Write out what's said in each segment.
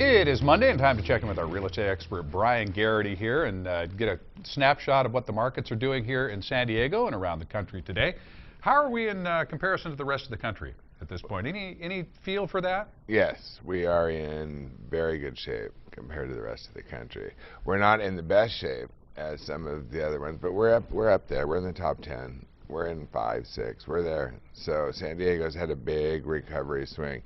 It is Monday and time to check in with our real estate expert Bryan Garrity here and get a snapshot of what the markets are doing here in San Diego and around the country today. How are we in comparison to the rest of the country at this point? Any feel for that? Yes, we are in very good shape compared to the rest of the country. We're not in the best shape as some of the other ones, but we're up there. We're in the top 10. We're in 5, 6. We're there. So San Diego's had a big recovery swing.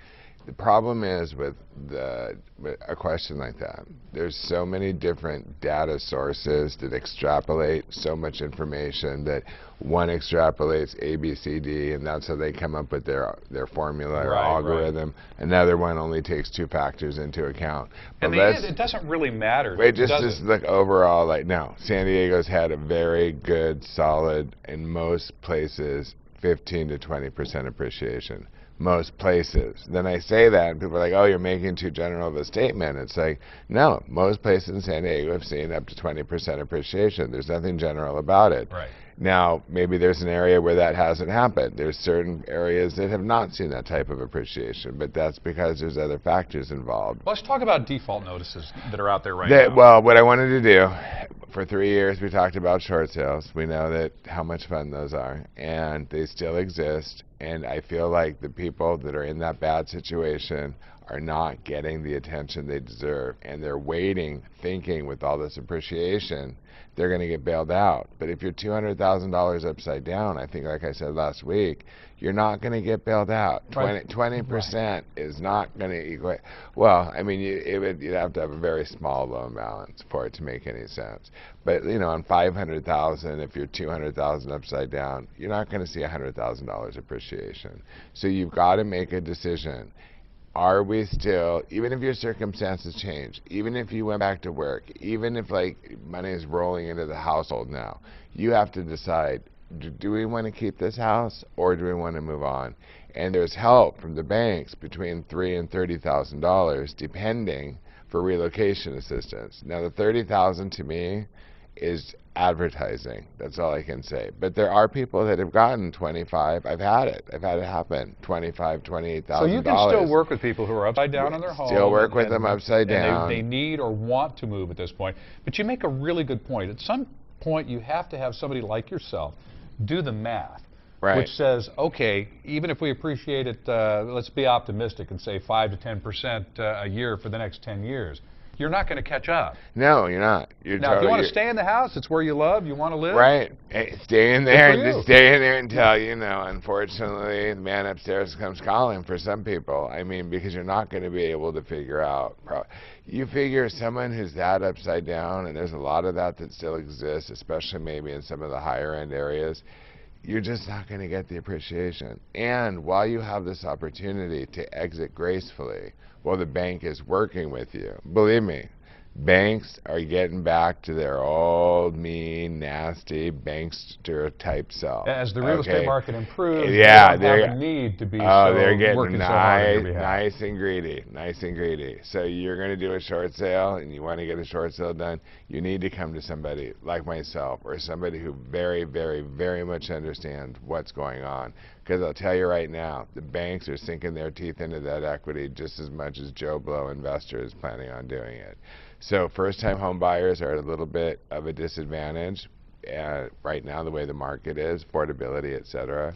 The problem is with a question like that, there's so many different data sources that extrapolate so much information that one extrapolates A, B, C, D, and that's how they come up with their formula or algorithm. Right. Another one only takes 2 factors into account. But in the end, it doesn't really matter. Wait, just look overall, like, no, San Diego's had a very good, solid, in most places, 15 to 20% appreciation. Most places. Then I say that and people are like, oh, you're making too general of a statement. It's like, no, most places in San Diego have seen up to 20% appreciation. There's nothing general about it. Right. Now, maybe there's an area where that hasn't happened. There's certain areas that have not seen that type of appreciation, but that's because there's other factors involved. Well, let's talk about default notices that are out there right now. Well, what I wanted to do, for 3 years we talked about short sales. We know that how much fun those are, and they still exist. And I feel like the people that are in that bad situation are not getting the attention they deserve. And they're waiting, thinking with all this appreciation, they're going to get bailed out. But if you're $200,000 upside down, I think, like I said last week, you're not going to get bailed out. 20% is not going to equate. Well, I mean, you'd have to have a very small loan balance for it to make any sense. But, you know, on $500,000, if you're $200,000 upside down, you're not going to see $100,000 appreciation. So you've got to make a decision. Are we still, even if your circumstances change, even if you went back to work, even if, like, money is rolling into the household now, you have to decide, do we want to keep this house or do we want to move on? And there's help from the banks between $3,000 and $30,000 depending for relocation assistance. Now the $30,000 to me is advertising. That's all I can say. But there are people that have gotten 25. I've had it happen. $25,000, $28,000. So you can still work with people who are upside down on their home. Still work with them upside down. They need or want to move at this point. But you make a really good point. At some point, you have to have somebody like yourself do the math, which says, okay, even if we appreciate it, let's be optimistic and say 5 to 10% a year for the next 10 years. You're not going to catch up. No, you're not. Now, if you want to stay in the house, it's where you love, you want to live. Right. Hey, stay in there and just stay in there until, you know, unfortunately, the man upstairs comes calling for some people. I mean, because you're not going to be able to figure out. You figure someone who's that upside down, and there's a lot of that still exists, especially maybe in some of the higher end areas, you're just not going to get the appreciation. And while you have this opportunity to exit gracefully, while the bank is working with you, believe me, banks are getting back to their old, mean, nasty bankster type self. As the real estate market improves, yeah, they don't have a need to be they're getting working so hard on your behalf. nice and greedy. So you're going to do a short sale and you want to get a short sale done, you need to come to somebody like myself or somebody who very, very, very much understands what's going on. Because I'll tell you right now, the banks are sinking their teeth into that equity just as much as Joe Blow investor is planning on doing it. So first-time home buyers are at a little bit of a disadvantage right now, the way the market is, affordability, et cetera.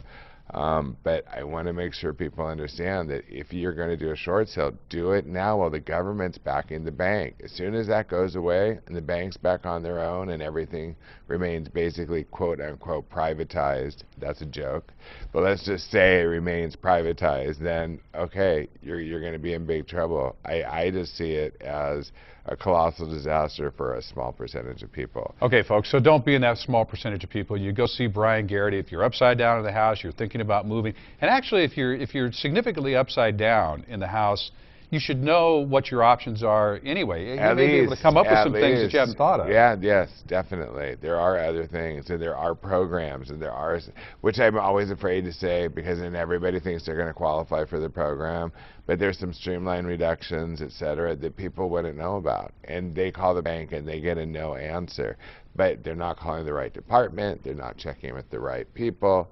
But I want to make sure people understand that if you're going to do a short sale, do it now while the government's backing the bank. As soon as that goes away and the bank's back on their own and everything remains basically quote-unquote privatized, that's a joke, but let's just say it remains privatized, then, okay, you're going to be in big trouble. I just see it as a colossal disaster for a small percentage of people. Okay, folks, so don't be in that small percentage of people. You go see Bryan Garrity. If you're upside down in the house, you're thinking about moving. And actually, if you're significantly upside down in the house, you should know what your options are anyway. You may be able to come up with some things that you haven't thought of. Yeah, yes, definitely. There are other things, and there are programs, and there are, which I'm always afraid to say because then everybody thinks they're going to qualify for the program, but there's some streamline reductions, et cetera, that people wouldn't know about. And they call the bank and they get a no answer. But they're not calling the right department, they're not checking with the right people.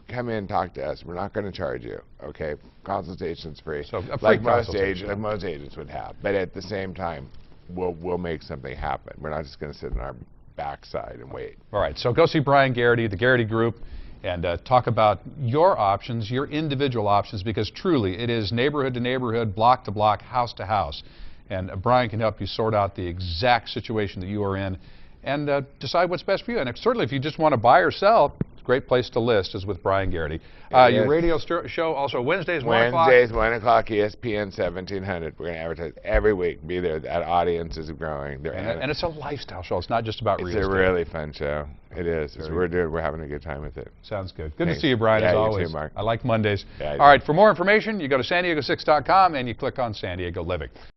come in and talk to us. We're not going to charge you, okay? Consultation's free, So a free like consultation. most agents would have. But at the same time, we'll make something happen. We're not just going to sit on our backside and wait. All right, so go see Bryan Garrity, the Garrity Group, and talk about your options, your individual options, because truly it is neighborhood to neighborhood, block to block, house to house. And Bryan can help you sort out the exact situation that you are in and decide what's best for you. And certainly if you just want to buy or sell, it's a great place to list is with Bryan Garrity. Your radio show also Wednesdays, 1 o'clock? Wednesdays, 1 o'clock, ESPN 1700. We're going to advertise every week. Be there. That audience is growing. And it's a lifestyle show. It's not just about real estate. It's a really fun show. It is. We're having a good time with it. Sounds good. Good to see you, Bryan, as always. You too, Mark. I like Mondays. Yeah, All right, for more information, you go to san diego6.com and you click on San Diego Living.